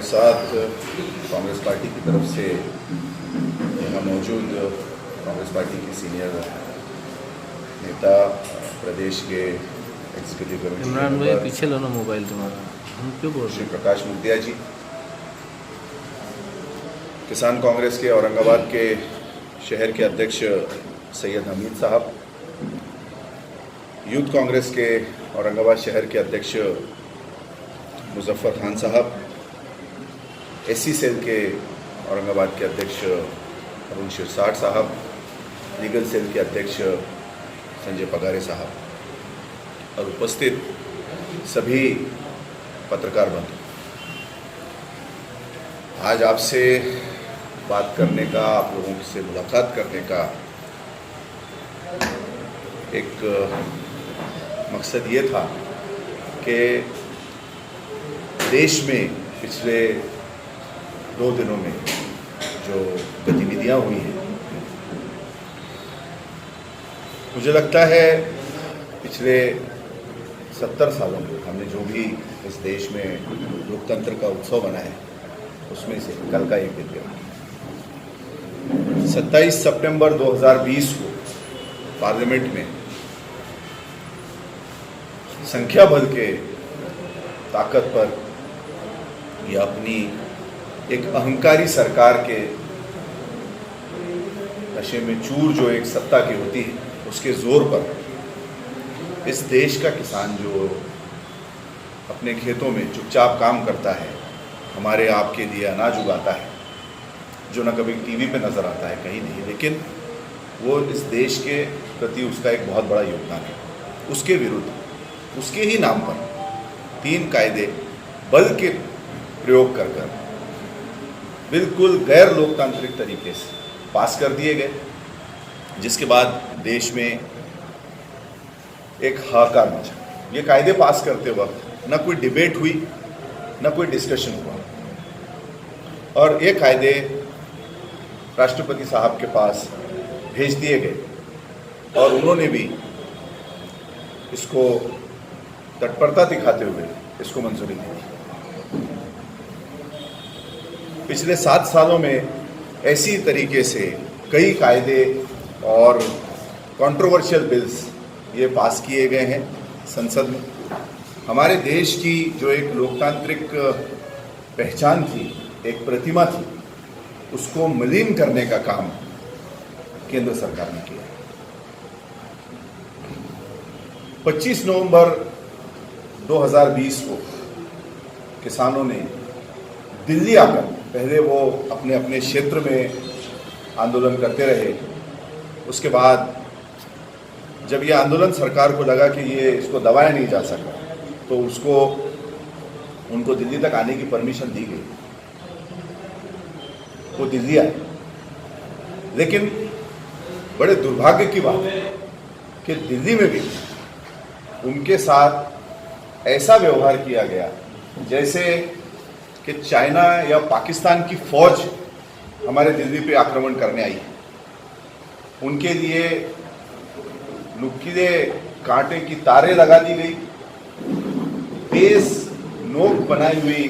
हमारे साथ कांग्रेस पार्टी की तरफ से यहाँ मौजूद कांग्रेस पार्टी के सीनियर नेता, प्रदेश के एग्जीक्यूटिव कमेटी इमरान भाई मेंबर पीछे लो ना मोबाइल तुम्हारा, हम क्यों बोल रहे श्री हैं? प्रकाश मुखिया जी, किसान कांग्रेस के औरंगाबाद के शहर के अध्यक्ष सैयद हमीद साहब, यूथ कांग्रेस के औरंगाबाद शहर के अध्यक्ष मुजफ्फर खान साहब, एससी सेल के औरंगाबाद के अध्यक्ष अरुण शिरसाट साहब, लीगल सेल के अध्यक्ष संजय पगारे साहब और उपस्थित सभी पत्रकार बंधु, आज आपसे बात करने का, आप लोगों से मुलाकात करने का एक मकसद ये था कि देश में पिछले 2 दिनों में जो गतिविधियां हुई हैं, मुझे लगता है पिछले 70 सालों में हमने जो भी इस देश में लोकतंत्र का उत्सव मनाया है, उसमें से कल का एक दिन 27 सितंबर 2020 को पार्लियामेंट में संख्या बल के ताकत पर यह अपनी एक अहंकारी सरकार के नशे में चूर जो एक सत्ता की होती है, उसके जोर पर इस देश का किसान जो अपने खेतों में चुपचाप काम करता है, हमारे आपके लिए अनाज उगाता है, जो न कभी टीवी पे नज़र आता है, कहीं नहीं, लेकिन वो इस देश के प्रति उसका एक बहुत बड़ा योगदान है। उसके विरुद्ध, उसके ही नाम पर 3 कायदे बल के प्रयोग कर बिल्कुल गैर लोकतांत्रिक तरीके से पास कर दिए गए, जिसके बाद देश में एक हाहाकार मचा। ये कायदे पास करते वक्त न कोई डिबेट हुई, न कोई डिस्कशन हुआ, और ये कायदे राष्ट्रपति साहब के पास भेज दिए गए और उन्होंने भी इसको तत्परता दिखाते हुए इसको मंजूरी दी। पिछले 7 सालों में ऐसी तरीके से कई कायदे और कंट्रोवर्शियल बिल्स ये पास किए गए हैं संसद में। हमारे देश की जो एक लोकतांत्रिक पहचान थी, एक प्रतिमा थी, उसको मलिन करने का काम केंद्र सरकार ने किया। 25 नवंबर 2020 को किसानों ने दिल्ली आकर, पहले वो अपने अपने क्षेत्र में आंदोलन करते रहे, उसके बाद जब ये आंदोलन सरकार को लगा कि ये इसको दबाया नहीं जा सका, तो उनको दिल्ली तक आने की परमिशन दी गई। वो दिल्ली आए, लेकिन बड़े दुर्भाग्य की बात है कि दिल्ली में भी उनके साथ ऐसा व्यवहार किया गया जैसे कि चाइना या पाकिस्तान की फौज हमारे दिल्ली पे आक्रमण करने आई है। उनके लिए नुकीले कांटे की तारें लगा दी गई, तेज नोक बनाई हुई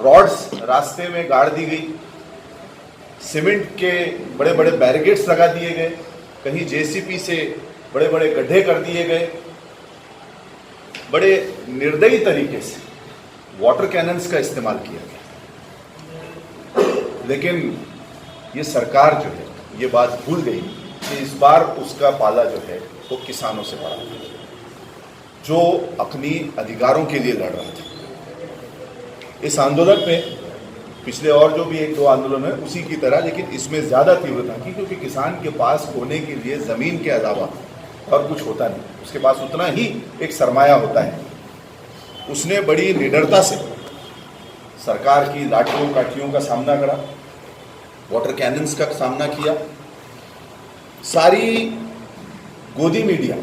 रॉड्स रास्ते में गाड़ दी गई, सीमेंट के बड़े बड़े बैरिकेड्स लगा दिए गए, कहीं जेसीबी से बड़े बड़े गड्ढे कर दिए गए, बड़े निर्दयी तरीके से वाटर कैनन्स का इस्तेमाल किया गया। लेकिन ये सरकार जो है ये बात भूल गई कि इस बार उसका पाला जो है वो किसानों से पड़ा, जो अपनी अधिकारों के लिए लड़ रहा था। इस आंदोलन में पिछले और जो भी 1-2 आंदोलन है उसी की तरह, लेकिन इसमें ज़्यादा तीव्रता थी, क्योंकि किसान के पास होने के लिए ज़मीन के अलावा और कुछ होता नहीं, उसके पास उतना ही एक सरमाया होता है। उसने बड़ी निडरता से सरकार की लाठियों काठियों का सामना करा, वाटर कैनन्स का सामना किया। सारी गोदी मीडिया,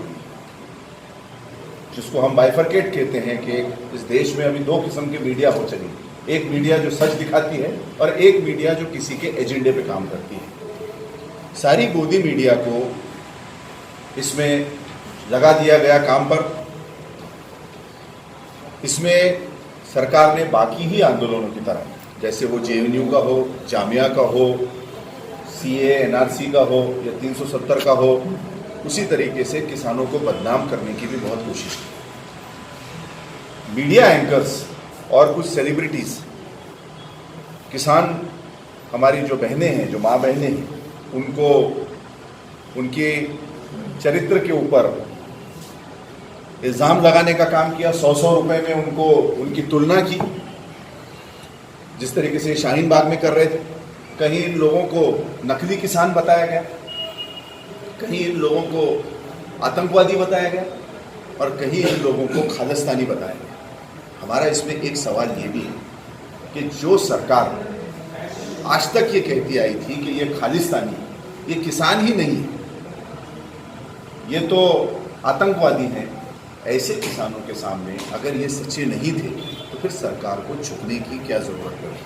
जिसको हम बाइफरकेट कहते हैं कि इस देश में अभी 2 किस्म की मीडिया हो चली, एक मीडिया जो सच दिखाती है और एक मीडिया जो किसी के एजेंडे पे काम करती है। सारी गोदी मीडिया को इसमें लगा दिया गया काम पर। इसमें सरकार ने बाकी ही आंदोलनों की तरह, जैसे वो JNU का हो, जामिया का हो, CA NRC का हो या 370 का हो, उसी तरीके से किसानों को बदनाम करने की भी बहुत कोशिश की। मीडिया एंकर्स और कुछ सेलिब्रिटीज किसान, हमारी जो बहनें हैं, जो माँ बहनें हैं, उनको उनके चरित्र के ऊपर इल्ज़ाम लगाने का काम किया। 100-100 रुपए में उनको उनकी तुलना की, जिस तरीके से शाहीन बाग में कर रहे थे। कहीं इन लोगों को नकली किसान बताया गया, कहीं इन लोगों को आतंकवादी बताया गया और कहीं इन लोगों को खालिस्तानी बताया गया। हमारा इसमें एक सवाल ये भी है कि जो सरकार आज तक ये कहती आई थी कि ये खालिस्तानी, ये किसान ही नहीं है, ये तो आतंकवादी हैं, ऐसे किसानों के सामने अगर ये सच्चे नहीं थे तो फिर सरकार को झुकने की क्या जरूरत पड़ी।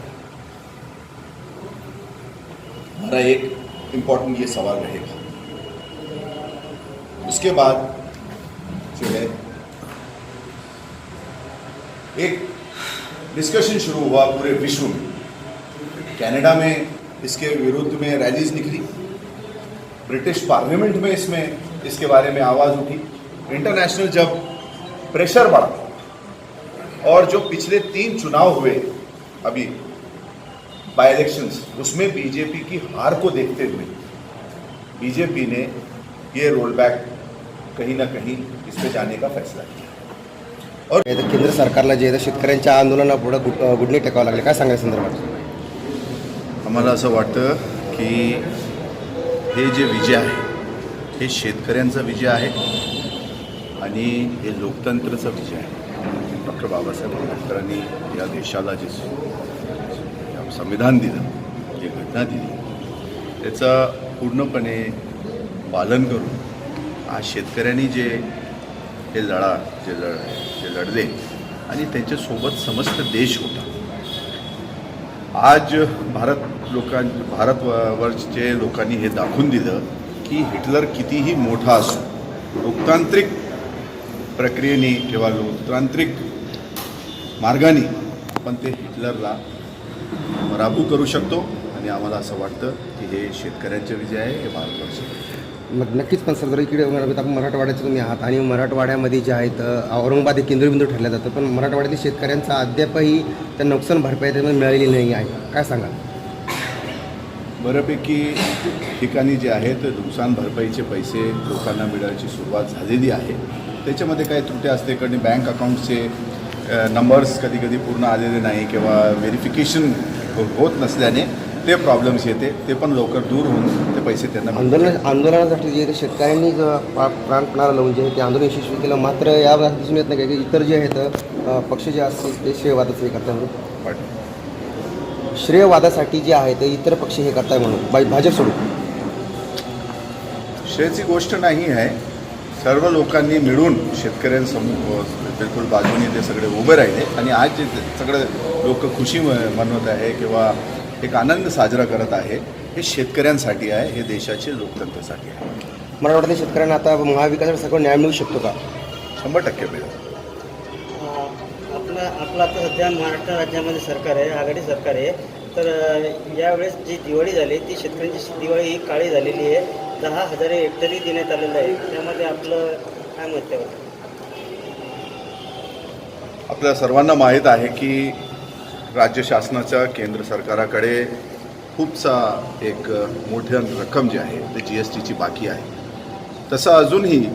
हमारा एक इम्पोर्टेंट ये सवाल रहेगा। उसके बाद जो है एक डिस्कशन शुरू हुआ पूरे विश्व में। कनाडा में इसके विरुद्ध में रैलीज निकली, ब्रिटिश पार्लियामेंट में इसके बारे में आवाज़ उठी, इंटरनेशनल जब प्रेशर बढ़ा, और जो पिछले 3 चुनाव हुए अभी बाई इलेक्शंस, उसमें बीजेपी की हार को देखते हुए बीजेपी ने ये रोल बैक कहीं ना कहीं इस पे जाने का फैसला किया। और केंद्र सरकारला जे शेतकऱ्यांच्या आंदोलनापुढे गुडणे टेकावं लागले, काय सांगायचं संदर्भात? आम्हाला असं वाटतं की हे जे विजय आहे हे शेतकऱ्यांचा विजय आहे आणि हे लोकतंत्राचा विजय आहे। डॉक्टर बाबासाहेब आंबेडकरांनी या देशाला जे संविधान दिलं, जे घटना दिली, त्याचं पूर्णपणे पालन करून आज शेतकऱ्यांनी जे हे लढले आणि त्यांच्यासोबत समस्त देश होता। आज भारतवर्षचे लोकांनी हे दाखवून दिलं की हिटलर कितीही मोठा असो, लोकतांत्रिक प्रक्रियेने किंवा लोकतांत्रिक मार्गाने आपण ते हिटलरला पराभूत करू शकतो आणि आम्हाला असं वाटतं की हे शेतकऱ्यांचे विजय आहे, हे भारतवर्षाचे। मग नक्कीच पण सर, जर इकडे आपण मराठवाड्याचे तुम्ही आहात आणि मराठवाड्यामध्ये जे आहेत औरंगाबाद हे केंद्रबिंदू ठरलं जातं, पण मराठवाड्यातील शेतकऱ्यांचा अद्यापही त्यांना नुकसान भरपाई त्यामध्ये मिळालेली नाही आहे, काय सांगाल? बऱ्यापैकी ठिकाणी जे आहेत नुकसान भरपाईचे पैसे लोकांना मिळायची सुरुवात झालेली आहे। त्याच्यामध्ये काही त्रुटी असते, कारण बँक अकाउंटचे नंबर्स कधी कधी पूर्ण आलेले नाही किंवा व्हेरिफिकेशन होत नसल्याने ते प्रॉब्लेम्स येते, ते पण लवकर दूर होऊन ते पैसे त्यांना आंदोलनासाठी जे शेतकऱ्यांनी प्राणपणाला लावून जे ते आंदोलन यशस्वी केलं, मात्र या दिसून येत नाही की इतर जे आहेत पक्ष जे असतील ते श्रेयवादाचं हे करतात म्हणून, श्रेयवादासाठी जे आहे ते इतर पक्ष हे करताय म्हणून भाजप सोडून। श्रेयची गोष्ट नाही आहे, सर्व लोकांनी मिळून शेतकऱ्यांसमोर बिलकुल बाजूने ते सगळे उभे राहिले आणि आज जे सगळे लोक खुशी मनवत आहे किंवा एक आनंद साजरा करत आहे, हे शेतकऱ्यांसाठी आहे, हे देशाचे लोकतंत्रासाठी आहे। मराठवाड्यातील शेतकऱ्यांना आता महाविकासासाठी सगळं न्याय मिळू शकतो का? 100% मिळेल। आपलं आता सध्या महाराष्ट्र राज्यामध्ये सरकार आहे, आघाडी सरकार आहे, तर यावेळेस जी दिवाळी झाली ती शेतकऱ्यांची दिवाळी ही काळी झालेली आहे। 10,000 हेक्टरी देण्यात आलेलं आहे, त्यामध्ये आपलं काय मत त्यावर? आपल्या सर्वांना माहीत आहे की राज्य शासनाच्या केंद्र सरकाराकडे खूपसा एक मोठी रक्कम जी आहे ते GSTची बाकी आहे। तसं अजूनही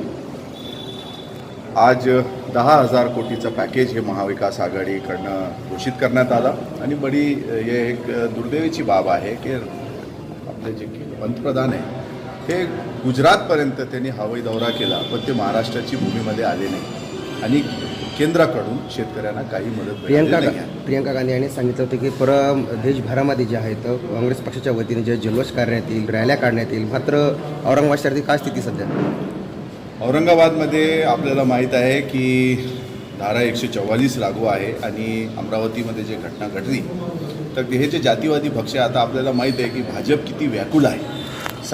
आज 10,000 कोटीचं पॅकेज हे महाविकास आघाडीकडनं घोषित करण्यात आलं आणि बडी हे एक दुर्दैवीची बाब आहे की आपले जे पंतप्रधान आहे हे गुजरातपर्यंत त्यांनी हवाई दौरा केला, पण ते महाराष्ट्राची भूमीमध्ये आले नाही आणि केंद्राकडून शेतकऱ्यांना काही मदत प्रियंका गांधी यांनी सांगितलं होतं की देशभरामध्ये जे आहेत काँग्रेस पक्षाच्या वतीने जे जल्लोष करण्यात येईल, रॅल्या काढण्यात येईल, मात्र औरंगाबाद शहरातील काय स्थिती सध्या? औरंगाबादमध्ये आपल्याला माहीत आहे की धारा 144 लागू आहे आणि अमरावतीमध्ये जे घटना घडली, तर हे जे जातीवादी पक्ष आता आपल्याला माहीत आहे की भाजप किती व्याकुल आहे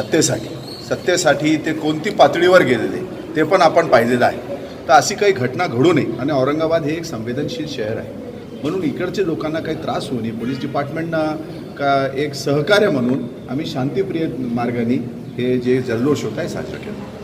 सत्तेसाठी ते कोणती पातळीवर गेलेले ते पण आपण पाहिलेलं आहे। तर अशी काही घटना घडू नये आणि औरंगाबाद हे एक संवेदनशील शहर आहे, म्हणून इकडच्या लोकांना काही त्रास होऊ नये, पोलीस डिपार्टमेंटना का एक सहकार्य म्हणून आम्ही शांतिप्रिय मार्गाने हे जे जल्लोष होत आहे साजरा केला.